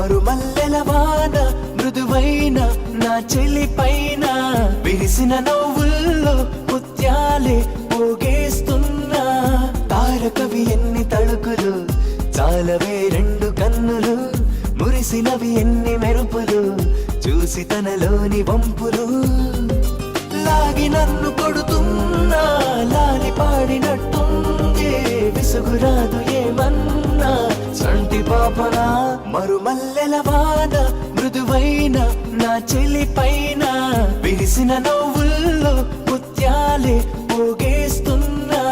మరుమల్లెల వాన మృదువైన నా చెలి పైన విరిసిన నవ్వుల్లో ముత్యాలే పోగేస్తున్నా. తారకవి ఎన్ని తళుకులు చాలవే రెండు కన్నులు, మురిసినవి ఎన్ని మెరుపులు చూసి తనలోని వంపులు. లాగి నన్ను కొడుతున్నా లాలి పాడినట్టుంది, విసుగురాదు ఏమన్నా సంటి పాపనా. మరుమల్లెల వాన మృదువైన నా చెలి పైన విరిసిన నవ్వుల్లో ముత్యాలే పోగేస్తున్నా.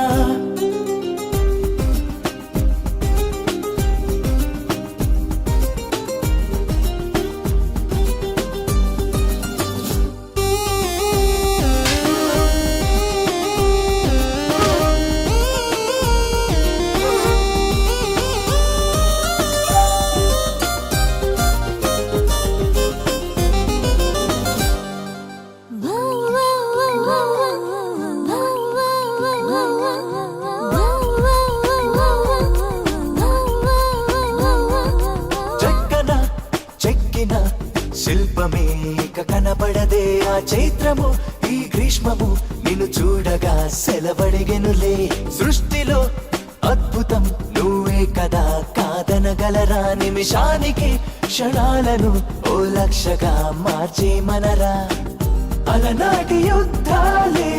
శిల్పమే ఇక కనబడదే ఆ చైత్రము, ఈ గ్రీష్మము నిన్ను చూడగా సెలవడిగెనులే. సృష్టిలో అద్భుతం నువ్వే కదా, కాదనగలరా నిమిషానికి క్షణాలను ఓ లక్షగా మార్చేమనరా. అలనాటి యుద్ధాలే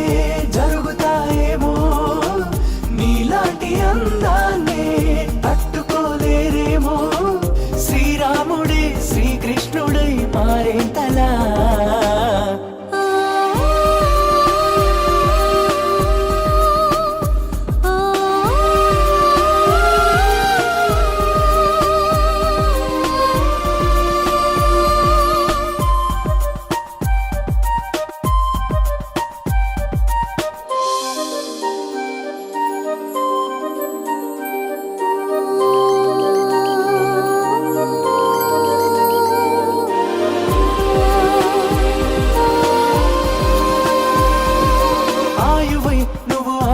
జరుగుతాయేమో, నీలాంటి అందాన్నే తట్టుకోలేరేమో. శ్రీరాముడే శ్రీకృష్ణుడై మారేంతలా.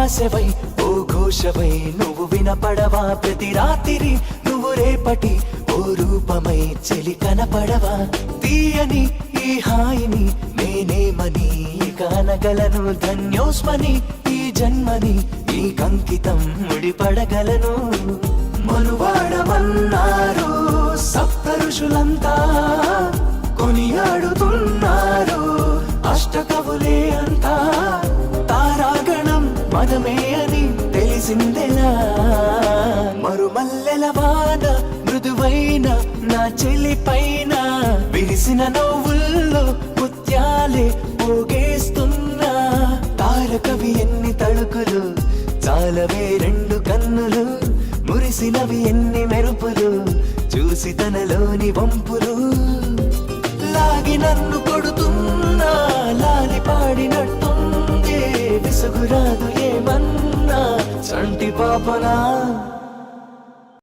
ఆశవై ఓ ఘోషవై నువ్వు వినపడవా, ప్రతి రాత్రి నువ్వు రేపటి ఓ రూపమై చెలి కనపడవా. తీయని ఈ హాయిని నేనేమని కానగలను, ధన్యోస్మని ఈ జన్మని ఈ కంకితం ముడిపడగలను. మనువాడమన్నారు సప్త ఋషులంతా, కొనియాడుతున్నారు అష్టకవులే అంతా. తారాగణం మనమే అని తెలిసిందెలా. మరుమల్లెల వాన మృదువైన నా చెలి పైన విరిసిన నవ్వుల్లో ముత్యాలే పోగేస్తున్నా. తారకవి ఎన్ని తళుకులు చాలవే రెండు కన్నులు, మురిసినవి ఎన్ని మెరుపులు చూసి తనలోని వంపులు. లాగి నన్ను కొడుతున్నా లాలి పాడినట్టుంది, విసుగురాదు ఏమన్నా సంటి పాపనా.